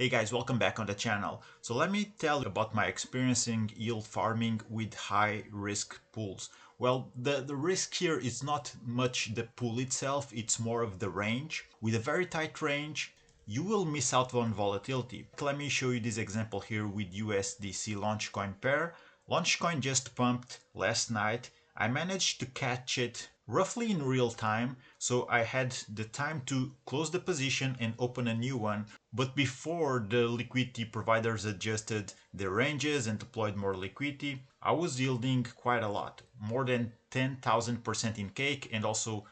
Hey guys, welcome back on the channel. So let me tell you about my experiencing yield farming with high risk pools. Well, the risk here is not much the pool itself, it's more of the range. With a very tight range, you will miss out on volatility. Let me show you this example here with USDC Launchcoin pair. Launchcoin just pumped last night. I managed to catch it roughly in real time, so I had the time to close the position and open a new one. But before the liquidity providers adjusted their ranges and deployed more liquidity, I was yielding quite a lot, more than 10,000% in cake and also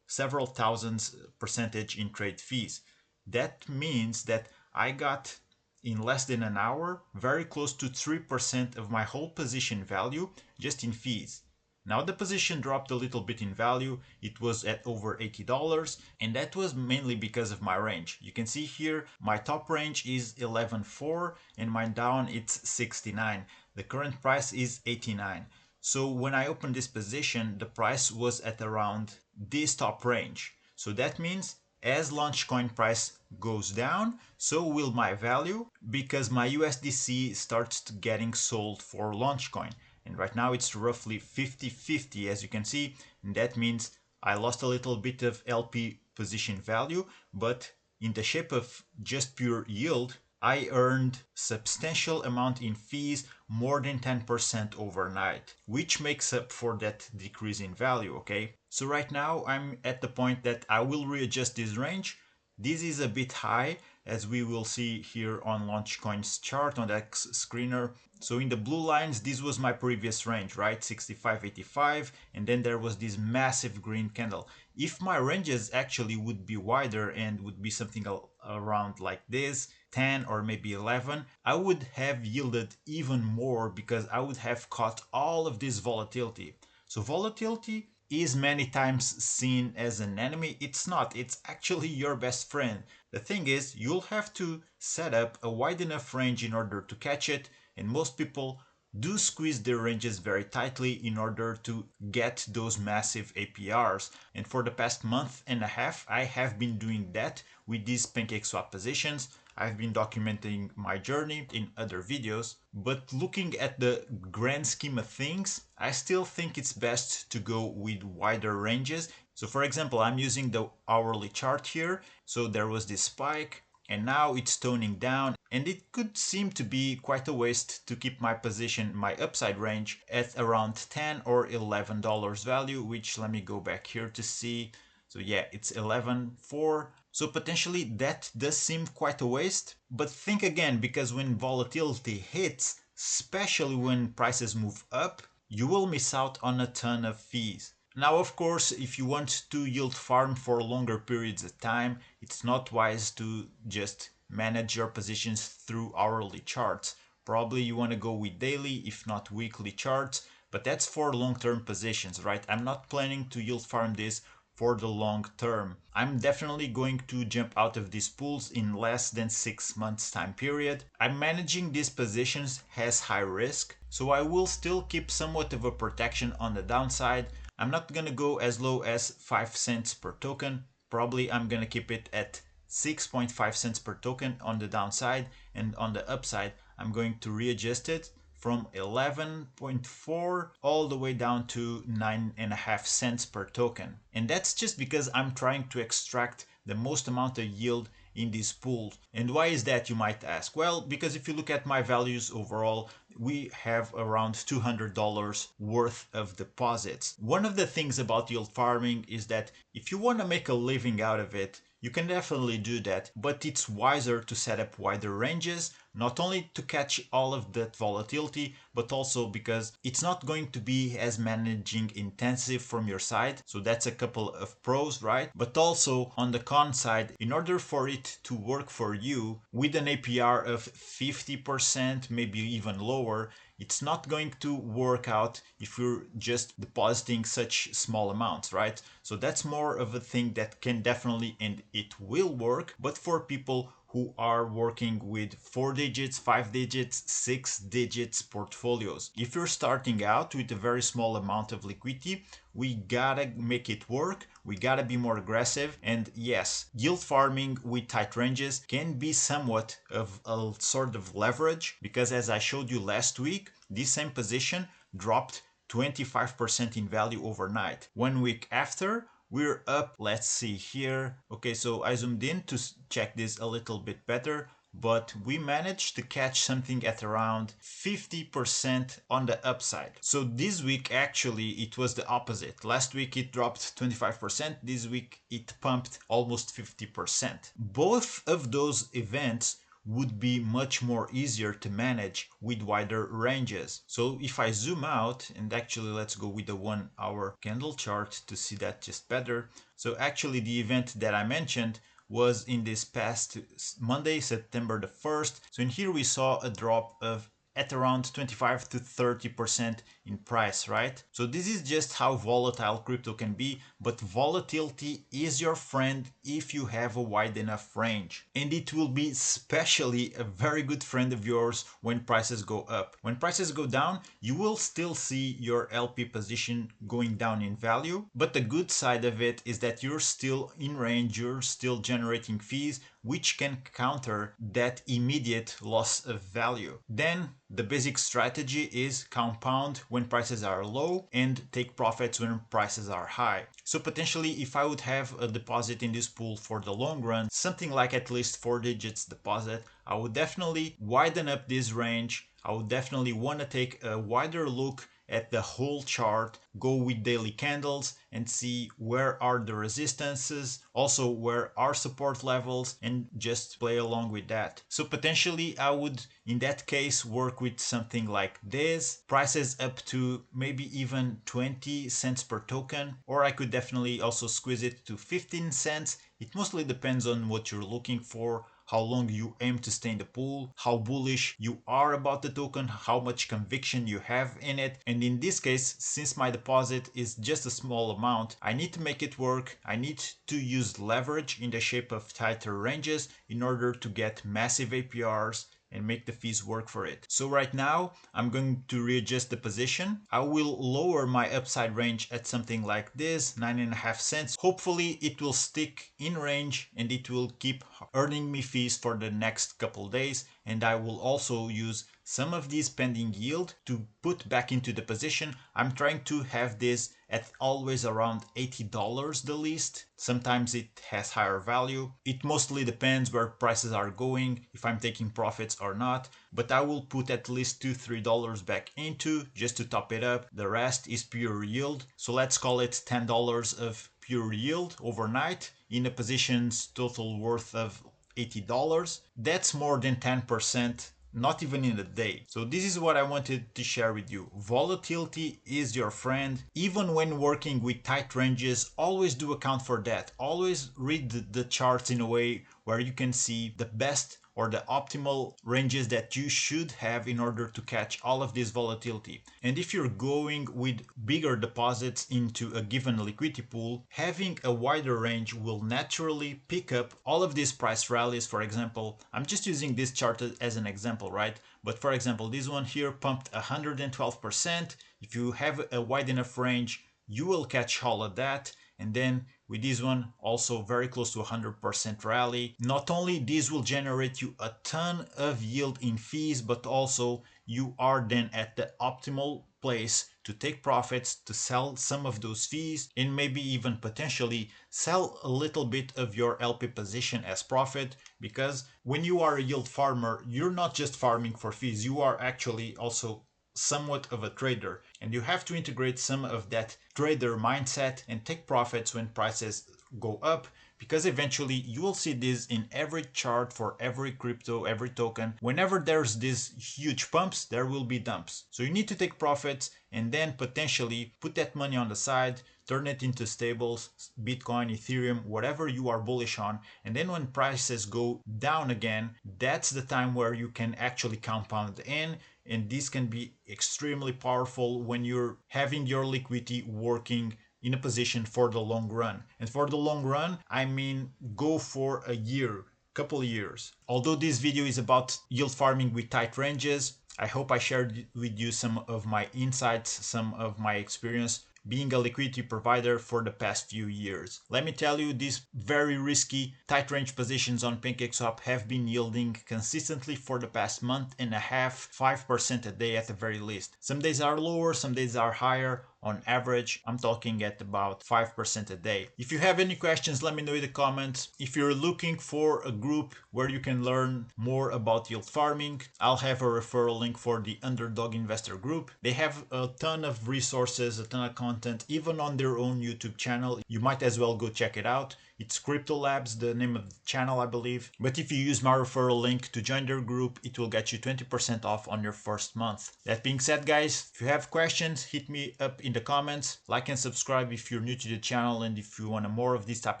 several thousands percentage in trade fees. That means that I got in less than an hour very close to 3% of my whole position value just in fees. Now the position dropped a little bit in value, it was at over $80, and that was mainly because of my range. You can see here my top range is 11.4 and my down it's 69. The current price is 89. So when I opened this position, the price was at around this top range. So that means as Launchcoin price goes down, so will my value, because my USDC starts getting sold for Launchcoin. And right now it's roughly 50-50 as you can see, and that means I lost a little bit of LP position value, but in the shape of just pure yield, I earned substantial amount in fees, more than 10% overnight, which makes up for that decrease in value, okay? So right now I'm at the point that I will readjust this range. This is a bit high, as we will see here on Launchcoin's chart on the X screener. So in the blue lines, this was my previous range, right? 65.85, and then there was this massive green candle. If my ranges actually would be wider and would be something around like this, 10 or maybe 11, I would have yielded even more because I would have caught all of this volatility. So volatility is many times seen as an enemy. It's not, it's actually your best friend. The thing is, you'll have to set up a wide enough range in order to catch it, and most people do squeeze their ranges very tightly in order to get those massive APRs. And for the past month and a half, I have been doing that with these pancake swap positions. I've been documenting my journey in other videos, but looking at the grand scheme of things, I still think it's best to go with wider ranges. So for example, I'm using the hourly chart here. So there was this spike and now it's toning down, and it could seem to be quite a waste to keep my position, my upside range, at around $10 or $11 value, which let me go back here to see. So yeah, it's 11.4. So potentially that does seem quite a waste, but think again, because when volatility hits, especially when prices move up, you will miss out on a ton of fees. Now, of course, if you want to yield farm for longer periods of time, it's not wise to just manage your positions through hourly charts. Probably you want to go with daily, if not weekly charts, but that's for long-term positions, right? I'm not planning to yield farm this for the long term. I'm definitely going to jump out of these pools in less than 6 months time period. I'm managing these positions has high risk, so I will still keep somewhat of a protection on the downside. I'm not gonna go as low as 5 cents per token. Probably I'm gonna keep it at 6.5 cents per token on the downside, and on the upside I'm going to readjust it from 11.4 all the way down to 9.5 cents per token. And that's just because I'm trying to extract the most amount of yield in these pools. And why is that, you might ask? Well, because if you look at my values overall, we have around $200 worth of deposits. One of the things about yield farming is that if you want to make a living out of it, you can definitely do that, but it's wiser to set up wider ranges, not only to catch all of that volatility, but also because it's not going to be as managing intensive from your side. So that's a couple of pros, right? But also on the con side, in order for it to work for you with an APR of 50%, maybe even lower, it's not going to work out if you're just depositing such small amounts, right? So that's more of a thing that can definitely, and it will work, but for people who are working with 4 digits, 5 digits, 6 digits portfolios. If you're starting out with a very small amount of liquidity, we gotta make it work. We gotta be more aggressive. And yes, yield farming with tight ranges can be somewhat of a sort of leverage, because as I showed you last week, this same position dropped 25% in value overnight. 1 week after, we're up, let's see here. Okay, so I zoomed in to check this a little bit better, but we managed to catch something at around 50% on the upside. So this week actually it was the opposite. Last week it dropped 25%, this week it pumped almost 50%. Both of those events would be much more easier to manage with wider ranges. So if I zoom out, and actually let's go with the 1 hour candle chart to see that just better. So actually the event that I mentioned was in this past Monday, September the 1st. So in here we saw a drop of at around 25 to 30% in price, right? So this is just how volatile crypto can be, but volatility is your friend if you have a wide enough range. And it will be especially a very good friend of yours when prices go up. When prices go down, you will still see your LP position going down in value, but the good side of it is that you're still in range, you're still generating fees, which can counter that immediate loss of value. Then the basic strategy is compound when prices are low and take profits when prices are high. So potentially if I would have a deposit in this pool for the long run, something like at least 4 digits deposit, I would definitely widen up this range. I would definitely want to take a wider look at the whole chart, go with daily candles and see where are the resistances, also where are support levels, and just play along with that. So potentially I would in that case work with something like this, prices up to maybe even 20 cents per token, or I could definitely also squeeze it to 15 cents. It mostly depends on what you're looking for, how long you aim to stay in the pool, how bullish you are about the token, how much conviction you have in it. And in this case, since my deposit is just a small amount, I need to make it work. I need to use leverage in the shape of tighter ranges in order to get massive APRs and make the fees work for it. So right now I'm going to readjust the position. I will lower my upside range at something like this, 9.5 cents. Hopefully it will stick in range and it will keep earning me fees for the next couple days, and I will also use some of this pending yield to put back into the position. I'm trying to have this at always around $80 the least. Sometimes it has higher value. It mostly depends where prices are going, if I'm taking profits or not, but I will put at least $2-3 back into just to top it up. The rest is pure yield. So let's call it $10 of pure yield overnight in a position's total worth of $80. That's more than 10%, not even in a day. So this is what I wanted to share with you. Volatility is your friend. Even when working with tight ranges, always do account for that. Always read the charts in a way where you can see the best or the optimal ranges that you should have in order to catch all of this volatility. And if you're going with bigger deposits into a given liquidity pool, having a wider range will naturally pick up all of these price rallies. For example, I'm just using this chart as an example, right? But for example, this one here pumped 112%. If you have a wide enough range, you will catch all of that. And then with this one, also very close to 100% rally. Not only this will generate you a ton of yield in fees, but also you are then at the optimal place to take profits, to sell some of those fees, and maybe even potentially sell a little bit of your LP position as profit. Because when you are a yield farmer, you're not just farming for fees, you are actually also somewhat of a trader, and you have to integrate some of that trader mindset and take profits when prices go up, because eventually you will see this in every chart for every crypto, every token. Whenever there's these huge pumps, there will be dumps. So you need to take profits and then potentially put that money on the side, turn it into stables, Bitcoin, Ethereum, whatever you are bullish on. And then when prices go down again, that's the time where you can actually compound in. And this can be extremely powerful when you're having your liquidity working in a position for the long run. And for the long run, I mean go for a year, couple of years. Although this video is about yield farming with tight ranges, I hope I shared with you some of my insights, some of my experience being a liquidity provider for the past few years. Let me tell you, these very risky tight range positions on PancakeSwap have been yielding consistently for the past month and a half, 5% a day at the very least. Some days are lower, some days are higher. On average, I'm talking at about 5% a day. If you have any questions, let me know in the comments. If you're looking for a group where you can learn more about yield farming, I'll have a referral link for the Underdog investor group. They have a ton of resources, a ton of content, even on their own YouTube channel. You might as well go check it out. It's Crypto Labs, the name of the channel, I believe. But if you use my referral link to join their group, it will get you 20% off on your first month. That being said, guys, if you have questions, hit me up in the comments. Like and subscribe if you're new to the channel and if you want more of this type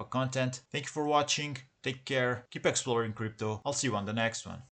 of content. Thank you for watching. Take care. Keep exploring crypto. I'll see you on the next one.